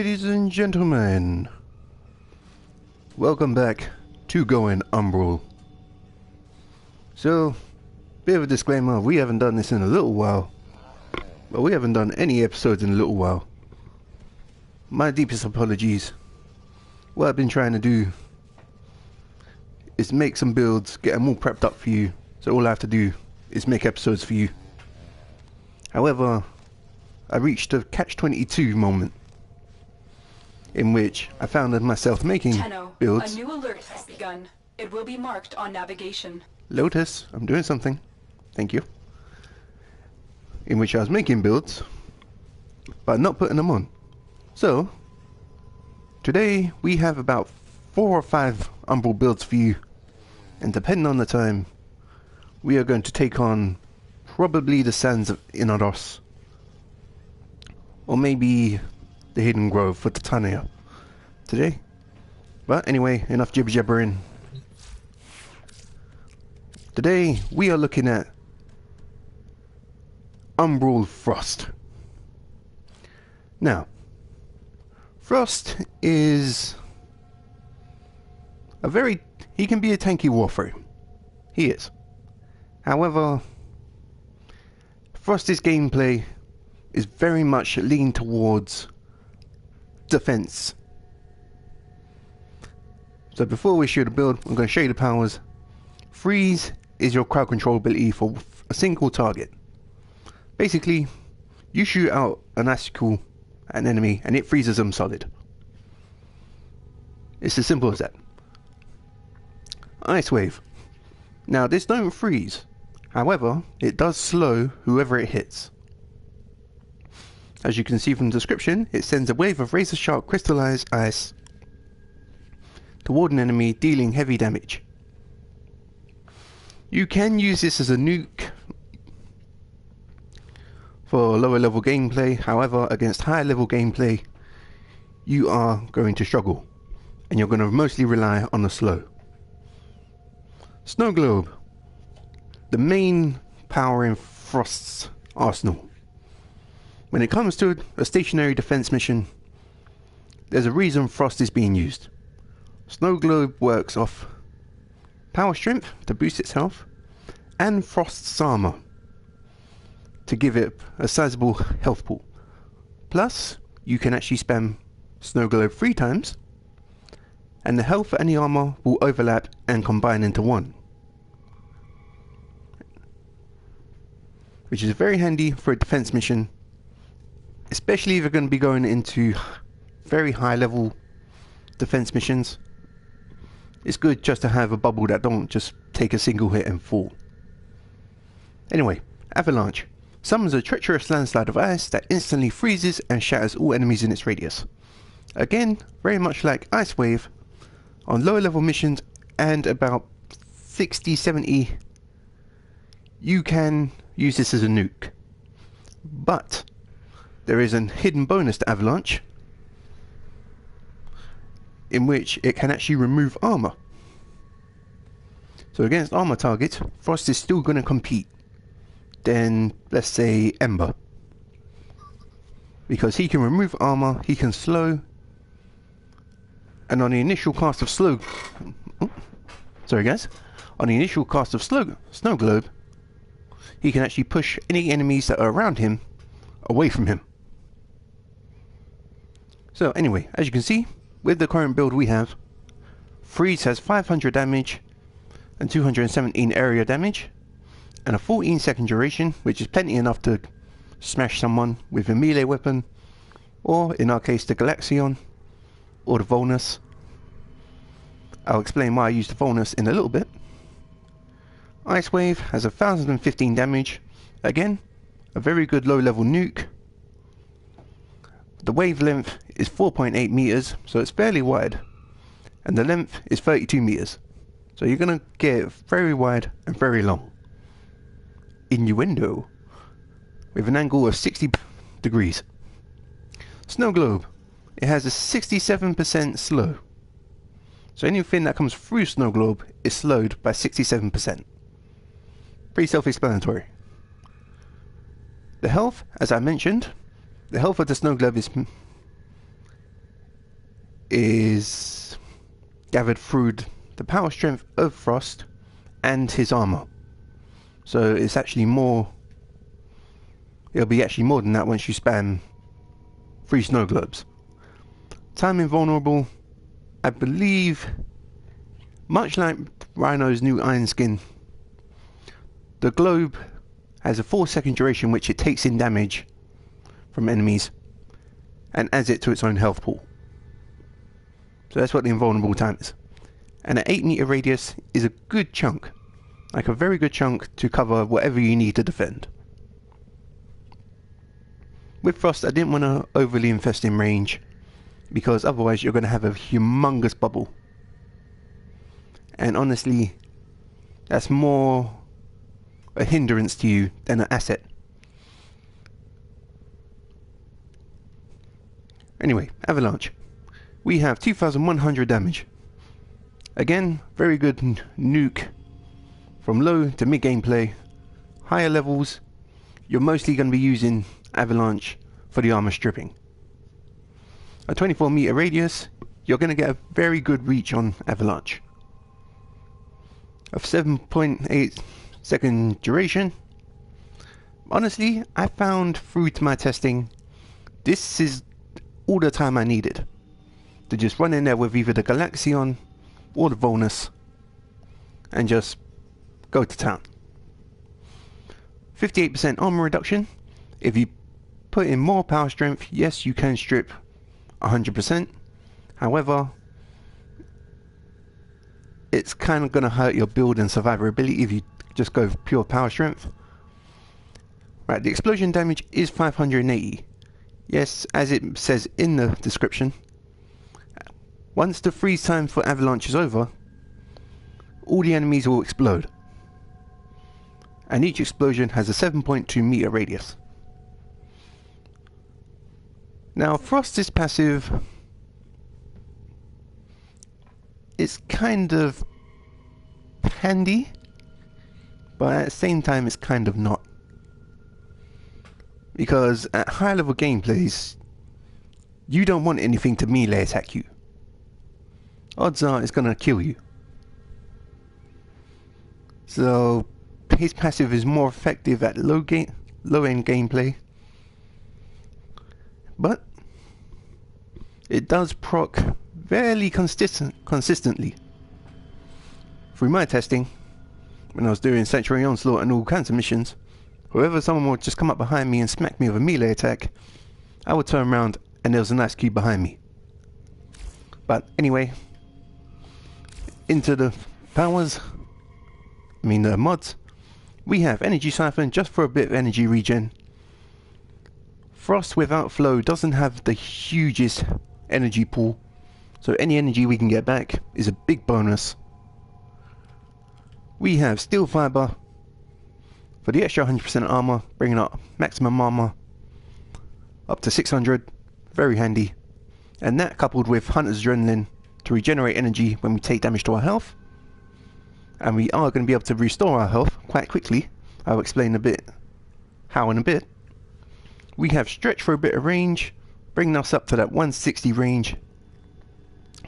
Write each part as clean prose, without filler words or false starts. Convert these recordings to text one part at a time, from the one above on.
Ladies and gentlemen, welcome back to Going Umbral. So, bit of a disclaimer, we haven't done this in a little while. But we haven't done any episodes in a little while. My deepest apologies. What I've been trying to do is make some builds, get them all prepped up for you. So all I have to do is make episodes for you. However, I reached a catch-22 moment in which I found myself making builds. A new alert has begun. It will be marked on navigation. Lotus, I'm doing something. Thank you. In which I was making builds, but not putting them on. So, today we have about 4 or 5 Umbral builds for you. And depending on the time, we are going to take on probably the Sands of Inaros. Or maybe the Hidden Grove for Titania today. But anyway, enough jibber jabbering. Today we are looking at Umbral Frost. Now, Frost is he can be a tanky warframe. He is. However, Frost's gameplay is very much leaning towards defense. So before we show the build, I'm going to show you the powers. Freeze is your crowd control ability for a single target. Basically, you shoot out an icicle at an enemy and it freezes them solid. It's as simple as that. Ice Wave. Now this don't freeze. However, it does slow whoever it hits. As you can see from the description, it sends a wave of razor sharp crystallized ice toward an enemy, dealing heavy damage. You can use this as a nuke for lower level gameplay. However, against higher level gameplay, you are going to struggle, and you're going to mostly rely on the slow. Snow Globe, the main power in Frost's arsenal. When it comes to a stationary defense mission, there's a reason Frost is being used. Snow Globe works off power strength to boost its health, and Frost's armour to give it a sizable health pool. Plus, you can actually spam Snow Globe 3 times, and the health and the armour will overlap and combine into one. Which is very handy for a defense mission, especially if you're going to be going into very high level defense missions. It's good just to have a bubble that don't just take a single hit and fall. Anyway, Avalanche summons a treacherous landslide of ice that instantly freezes and shatters all enemies in its radius. Again, very much like Ice Wave, on lower level missions and about 60-70, you can use this as a nuke. But there is a hidden bonus to Avalanche, in which it can actually remove armor. So against armor targets, Frost is still going to compete than, let's say, Ember. Because he can remove armor, he can slow, and on the initial cast of Snow Globe, he can actually push any enemies that are around him away from him. So anyway, as you can see, with the current build we have, Freeze has 500 damage and 217 area damage and a 14-second duration, which is plenty enough to smash someone with a melee weapon, or in our case the Galaxion or the Volnus. I'll explain why I use the Volnus in a little bit. Ice Wave has 1015 damage, again a very good low level nuke. The wavelength is 4.8 meters, so it's fairly wide, and the length is 32 meters, so you're going to get very wide and very long. Innuendo, with an angle of 60 degrees. Snow Globe, it has a 67% slow, so anything that comes through Snow Globe is slowed by 67%. Pretty self-explanatory. The health, as I mentioned, the health of the Snow Globe is is gathered through the power strength of Frost and his armour. So it's actually more, it'll be actually more than that once you spam 3 snow globes. Time invulnerable, I believe, much like Rhino's new iron skin, the globe has a 4-second duration which it takes in damage from enemies and adds it to its own health pool. So that's what the invulnerable time is. And an 8-meter radius is a good chunk, like a very good chunk to cover whatever you need to defend. With Frost, I didn't want to overly invest in range, because otherwise you're going to have a humongous bubble. And honestly, that's more a hindrance to you than an asset. Anyway, Avalanche. We have 2100 damage. Again, very good nuke from low to mid gameplay. Higher levels, you're mostly going to be using Avalanche for the armor stripping. A 24-meter radius, you're going to get a very good reach on Avalanche. Of 7.8 second duration. Honestly, I found through to my testing, this is all the time I needed to just run in there with either the Galaxion or the Volnus and just go to town. 58% armor reduction. If you put in more power strength, yes, you can strip 100%. However, it's kind of going to hurt your build and survivability if you just go pure power strength. Right, the explosion damage is 580. Yes, as it says in the description, once the freeze time for Avalanche is over, all the enemies will explode. And each explosion has a 7.2 meter radius. Now, Frost's passive is kind of handy, but at the same time it's kind of not. Because at high level gameplays, you don't want anything to melee attack you. Odds are it's gonna kill you. So his passive is more effective at low end gameplay, but it does proc fairly consistently. Through my testing, when I was doing Sanctuary Onslaught and all kinds of missions, wherever someone would just come up behind me and smack me with a melee attack, I would turn around and there was a nice cube behind me. But anyway, into the powers, the mods. We have Energy Siphon just for a bit of energy regen. Frost without flow doesn't have the hugest energy pool, so any energy we can get back is a big bonus. We have Steel Fiber for the extra 100% armor, bringing up maximum armor up to 600, very handy. And that coupled with Hunter's Adrenaline to regenerate energy when we take damage to our health. And we are going to be able to restore our health quite quickly. I'll explain a bit how in a bit. We have Stretch for a bit of range, bringing us up to that 160 range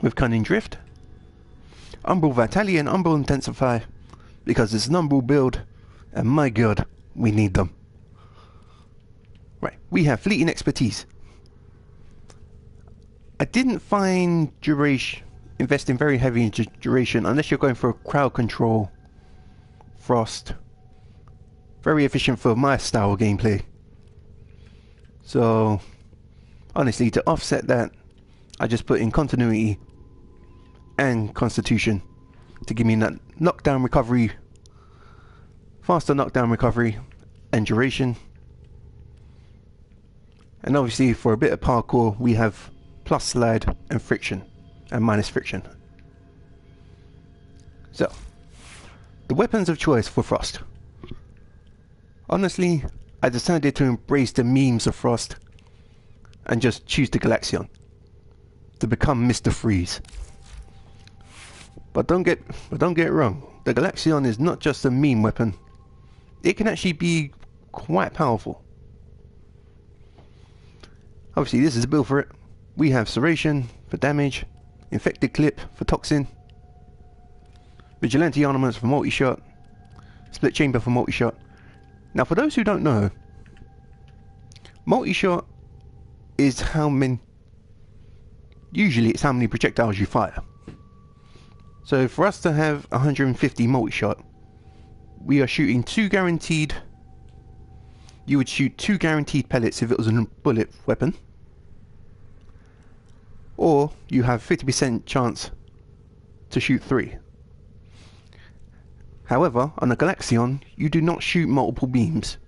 with Cunning Drift. Umbral Vitality and Umbral Intensify, because it's an Umbral build, and my god, we need them. Right, we have Fleeting Expertise. I didn't find duration, investing very heavy into duration, unless you're going for a crowd control Frost. Very efficient for my style of gameplay. So, honestly, to offset that, I just put in Continuity and Constitution to give me that knockdown recovery, faster knockdown recovery, and duration. And obviously, for a bit of parkour, we have plus slide and friction, and minus friction. So, the weapons of choice for Frost. Honestly, I decided to embrace the memes of Frost and just choose the Galaxion to become Mr. Freeze. But don't get it wrong, the Galaxion is not just a meme weapon. It can actually be quite powerful. Obviously, this is a build for it. We have Serration for damage, infected clip for toxin, vigilante armaments for multi-shot, split chamber for multi-shot. Now for those who don't know, multi-shot is how many, usually it's how many projectiles you fire. So for us to have 150 multi-shot, we are shooting 2 guaranteed, you would shoot 2 guaranteed pellets if it was a bullet weapon, or you have 50% chance to shoot 3. However, on a Galaxion, you do not shoot multiple beams.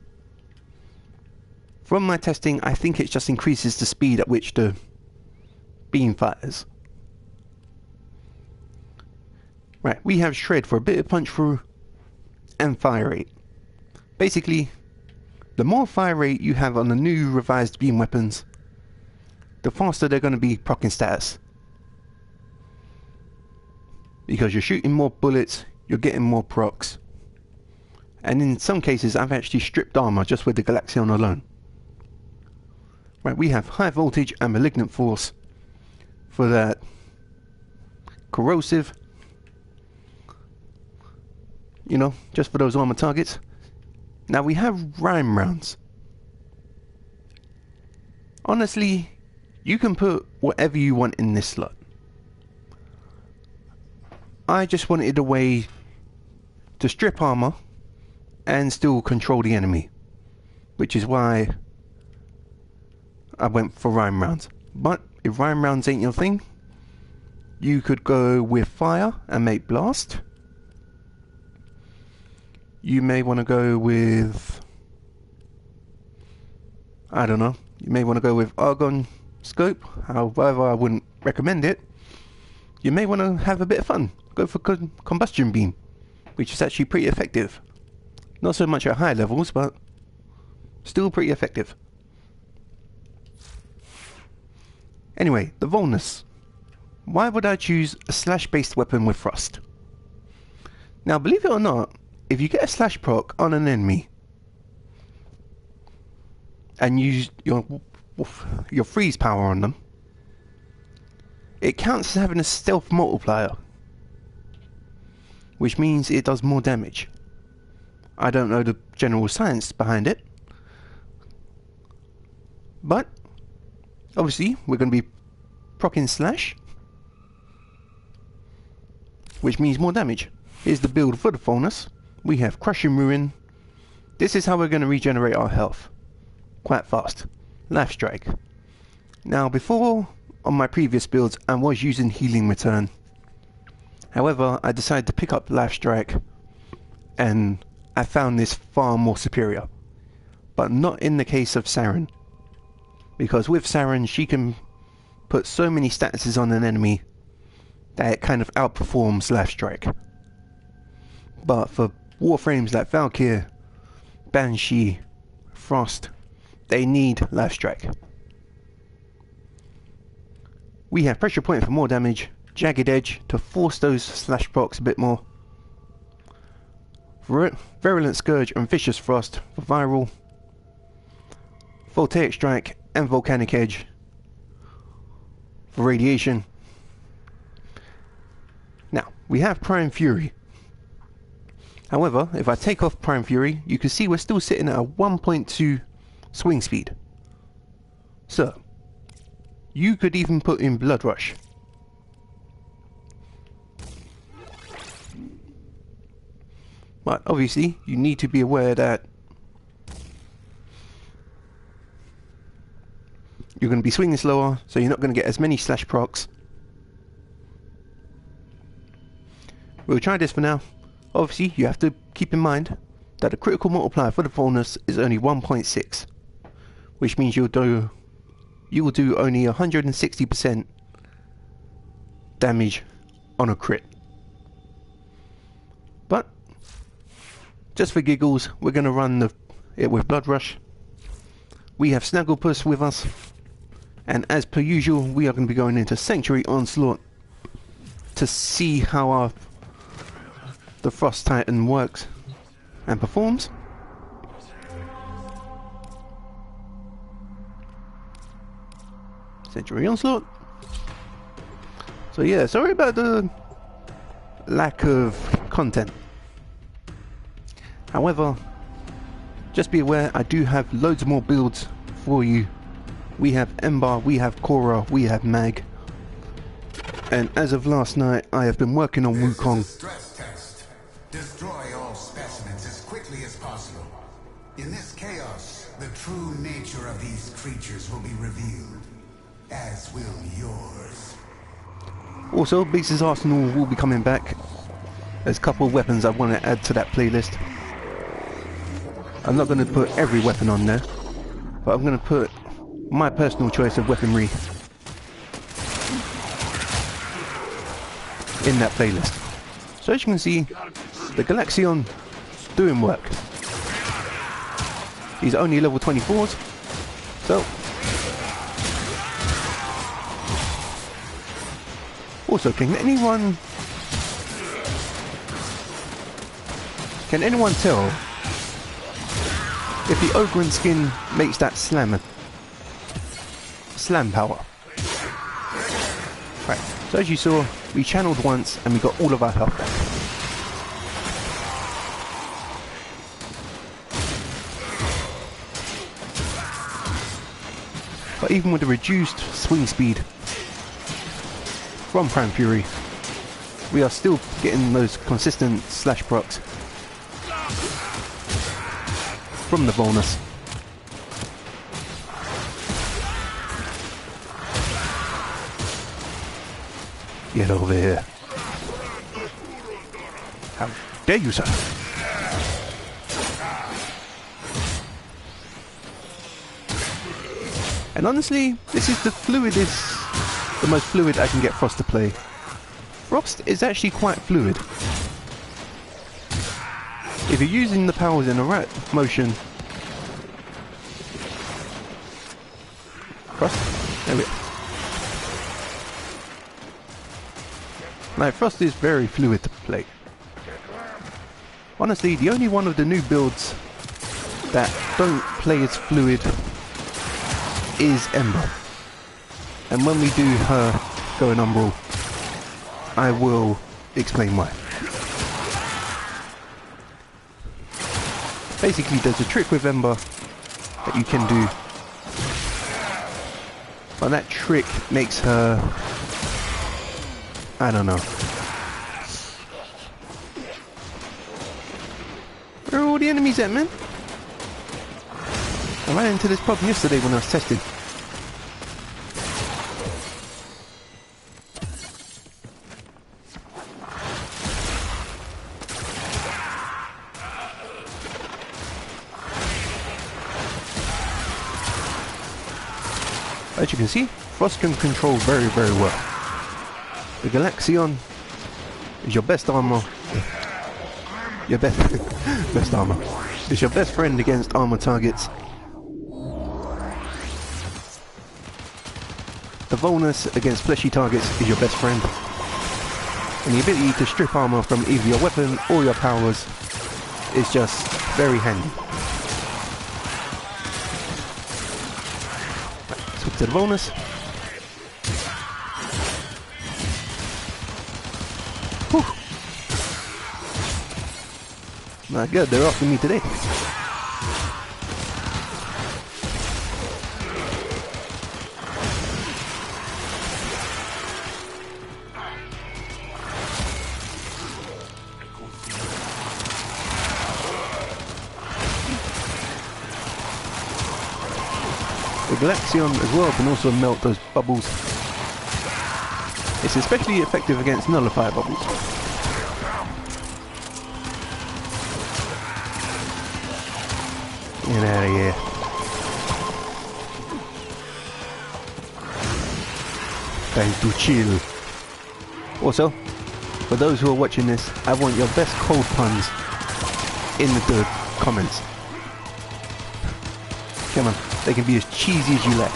From my testing, I think it just increases the speed at which the beam fires. Right, we have Shred for a bit of punch through and fire rate. Basically, the more fire rate you have on the new revised beam weapons, the faster they're going to be proccing status. Because you're shooting more bullets, you're getting more procs. And in some cases, I've actually stripped armour just with the Galaxion alone. Right, we have High Voltage and Malignant Force for that corrosive, you know, just for those armor targets. Now we have Rhyme rounds. Honestly, you can put whatever you want in this slot. I just wanted a way to strip armor and still control the enemy, which is why I went for Rhyme rounds. But if Rhyme rounds ain't your thing, you could go with fire and make blast. You may want to go with, I don't know, you may want to go with argon scope. However, I wouldn't recommend it. You may want to have a bit of fun. Go for combustion beam, which is actually pretty effective. Not so much at high levels, but still pretty effective. Anyway, the Volnus. Why would I choose a slash based weapon with Frost? Now, believe it or not, if you get a slash proc on an enemy and use your freeze power on them, it counts as having a stealth multiplier, which means it does more damage. I don't know the general science behind it, but obviously we're going to be proccing slash, which means more damage. Here's the build for the Volnus. We have Crush and Ruin. This is how we're going to regenerate our health quite fast. Life Strike. Now before, on my previous builds, I was using Healing Return. However, I decided to pick up Life Strike and I found this far more superior. But not in the case of Saren. Because with Saren, she can put so many statuses on an enemy that it kind of outperforms Life Strike. But for Warframes like Valkyr, Banshee, Frost, they need Life Strike. We have Pressure Point for more damage, Jagged Edge to force those slash procs a bit more, Virulent Scourge and Vicious Frost for viral, Voltaic Strike and Volcanic Edge for radiation. Now, we have Prime Fury. However, if I take off Prime Fury, you can see we're still sitting at a 1.2 swing speed. So, you could even put in Blood Rush. But obviously, you need to be aware that you're going to be swinging slower, so you're not going to get as many slash procs. We'll try this for now. Obviously, you have to keep in mind that the critical multiplier for the Volnus is only 1.6, which means you will do only 160% damage on a crit. But just for giggles, we're going to run it with Blood Rush. We have Snagglepuss with us, and as per usual, we are going to be going into Sanctuary Onslaught to see how the Frost Titan works and performs. Sanctuary Onslaught. So yeah, sorry about the lack of content. However, just be aware I do have loads more builds for you. We have Ember, we have Korra, we have Mag. And as of last night, I have been working on Wukong. This is a stress test. Destroy all specimens as quickly as possible. In this chaos, the true nature of these creatures will be revealed, as will yours. Also, Beast's Arsenal will be coming back. There's a couple of weapons I want to add to that playlist. I'm not going to put every weapon on there, but I'm going to put my personal choice of weaponry in that playlist. So as you can see, the Galaxion doing work. He's only level 24s, so also can anyone tell if the Ogren skin makes that slam power? Right, so as you saw, we channeled once and we got all of our health back. But even with the reduced swing speed from Prime Fury, we are still getting those consistent slash procs from the bonus. Get over here. How dare you, sir? And honestly, this is the most fluid I can get Frost to play. Frost is actually quite fluid. If you're using the powers in the right motion... Frost? There we go. Like, Frost is very fluid to play. Honestly, the only one of the new builds that don't play as fluid is Ember. And when we do her go in Umbral, I will explain why. Basically, there's a trick with Ember that you can do, but that trick makes her... I don't know. Where are all the enemies at, man? I ran into this problem yesterday when I was testing. As you can see, Frost can control very, very well. The Galaxion is your best armour. Your best armour. It's your best friend against armour targets. The bonus against fleshy targets is your best friend. And the ability to strip armour from either your weapon or your powers is just very handy. Right, switch to the bonus. Whew. My god, they're after me today. The Galaxion as well can also melt those bubbles. It's especially effective against nullifier bubbles. Get out of here. Time to chill. Also, for those who are watching this, I want your best cold puns in the comments. Come on, they can be as cheesy as you like.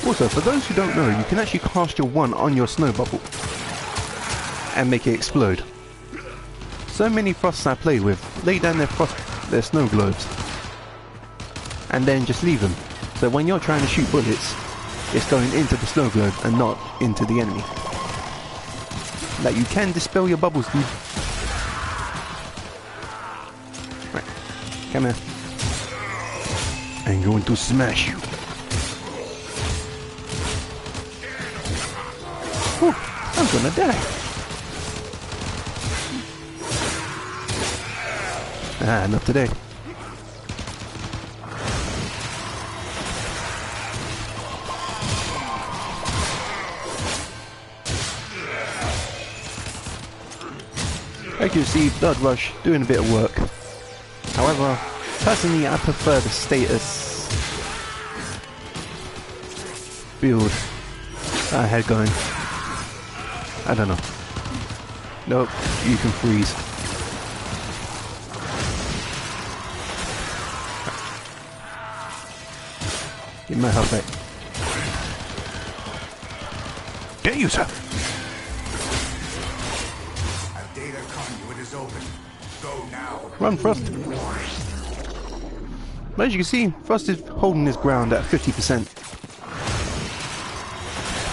Also, for those who don't know, you can actually cast your one on your snow bubble and make it explode. So many Frosts I play with lay down their snow globes and then just leave them. So when you're trying to shoot bullets, it's going into the snow globe and not into the enemy. Like, you can dispel your bubbles, dude. Right, come here. I'm going to smash you. Whew, I'm gonna die. Ah, not today. As you see, Blood Rush doing a bit of work. However, personally I prefer the status build I had going. I don't know. Nope, you can freeze. Give my health back. Get you, sir! Run, Frost! But as you can see, Frost is holding his ground at 50%.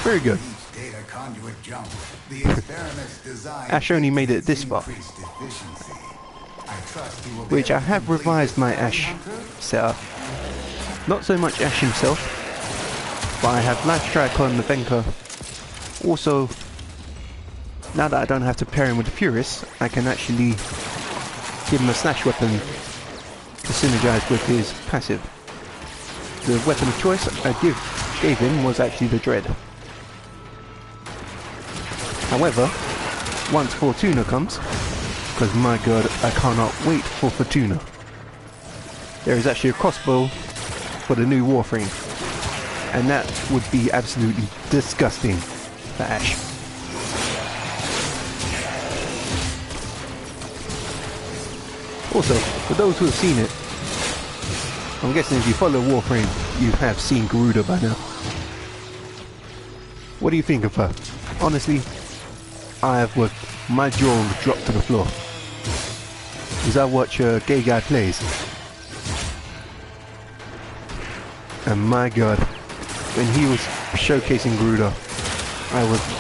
Very good. Ash only made it this far. Which I have revised my Ash setup. Not so much Ash himself, but I have Life Strike on the Venka. Also, now that I don't have to pair him with the Furious, I can actually give him a slash weapon to synergize with his passive. The weapon of choice I gave him was actually the Dread. However, once Fortuna comes, because my god, I cannot wait for Fortuna. There is actually a crossbow for the new Warframe, and that would be absolutely disgusting for Ash. Also, for those who have seen it, I'm guessing if you follow Warframe, you have seen Garuda by now. What do you think of her? Honestly, my jaw would drop to the floor as I watch a gay guy plays. And my god, when he was showcasing Garuda,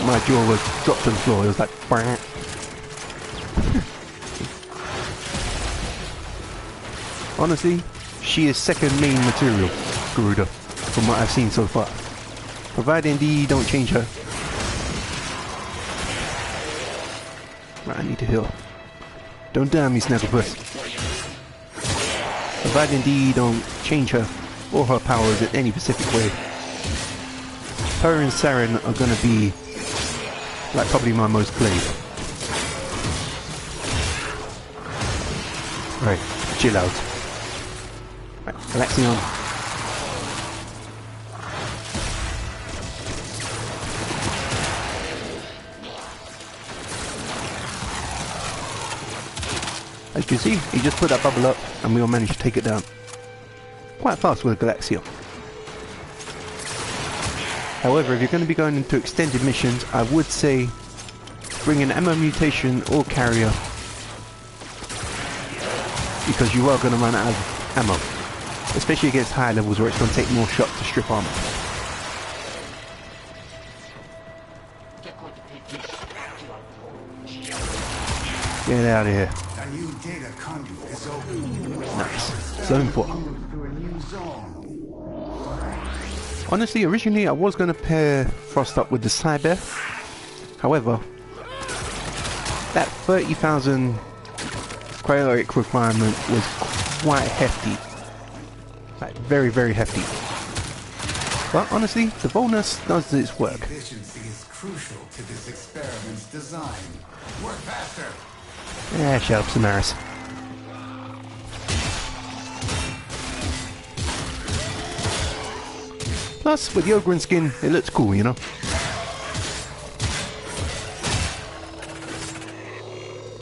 my jaw was dropped to the floor. It was like, bang. Honestly, she is second main material, Garuda, from what I've seen so far. Providing they don't change her. Right, I need to heal. Don't damn me, Snagglepuss. Providing they don't change her or her powers in any specific way. Her and Saren are gonna be like probably my most played. Right, chill out. Right, Galaxion. As you can see, he just put that bubble up and we all managed to take it down. Quite fast with Galaxion. However, if you're going to be going into extended missions, I would say bring an ammo mutation or carrier, because you are going to run out of ammo, especially against higher levels where it's going to take more shots to strip armor. Get out of here. A new data conduit is open. Nice. Zone 4. Honestly, originally I was going to pair Frost up with the Cyber. However, that 30,000 cryonic requirement was quite hefty. Like, very, very hefty. But honestly, the bonus does its work. Efficiency is crucial to this experiment's design. Work faster! Yeah, shut up, Samaris. Plus, with the Ogren skin, it looks cool, you know?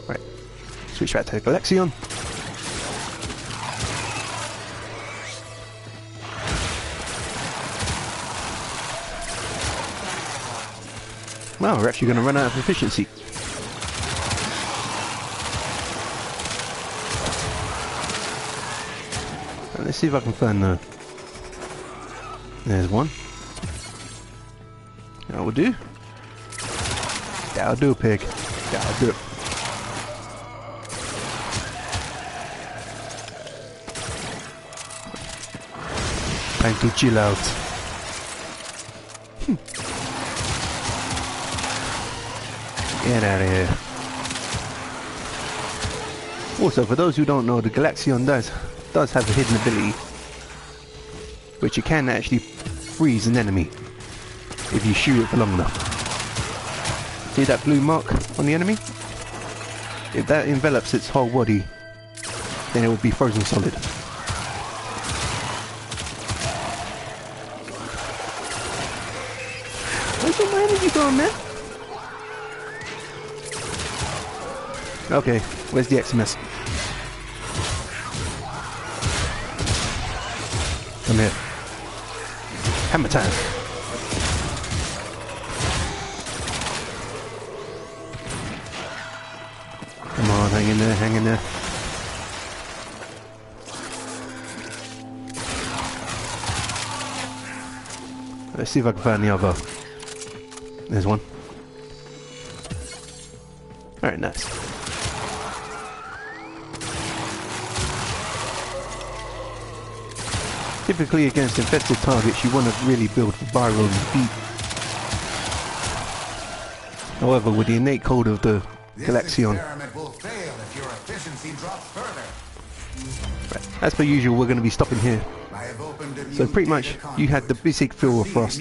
Right, switch back to Galaxion. Well, we're actually going to run out of efficiency. Let's see if I can find the... There's one. That will do. That'll do, pig. That'll do. Time to chill out. Get out of here. Also, for those who don't know, the Galaxion does have a hidden ability, which it can actually freeze an enemy if you shoot it for long enough. See that blue mark on the enemy? If that envelops its whole body, then it will be frozen solid. Where's all my energy going, man? Okay, where's the XMS? Come here. Hammer time. Come on, hang in there, hang in there. Let's see if I can find the other. There's one. Alright, nice. Typically against infested targets you want to really build for viral and beat. However, with the innate code of the Galaxion, right, as per usual we're going to be stopping here. So pretty much you had the basic feel of Frost.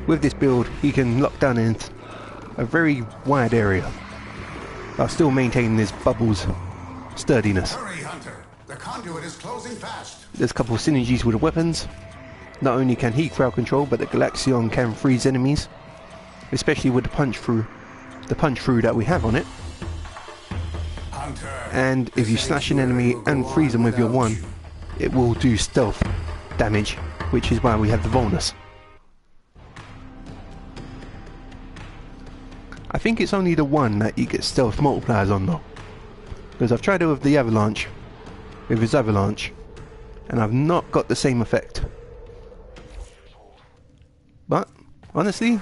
With this build you can lock down in a very wide area while still maintaining this bubble's sturdiness. The conduit is closing fast. There's a couple of synergies with the weapons. Not only can he crowd control, but the Galaxion can freeze enemies, especially with the punch through that we have on it. Hunter, and if you slash an enemy and freeze them with your one, it will do stealth damage, which is why we have the bonus. I think it's only the one that you get stealth multipliers on though, because I've tried it with the Avalanche, with his Avalanche, and I've not got the same effect. But honestly,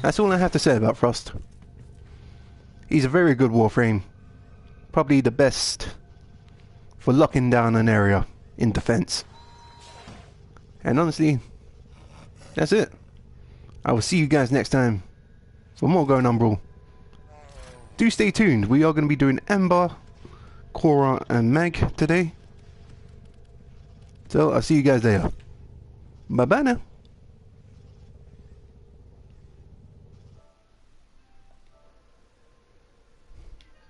that's all I have to say about Frost. He's a very good Warframe, probably the best for locking down an area in defense. And honestly, that's it. I will see you guys next time for more Going Umbral. Do stay tuned, we are going to be doing Amber, Cora and Meg today. So I'll see you guys later. Bye bye now.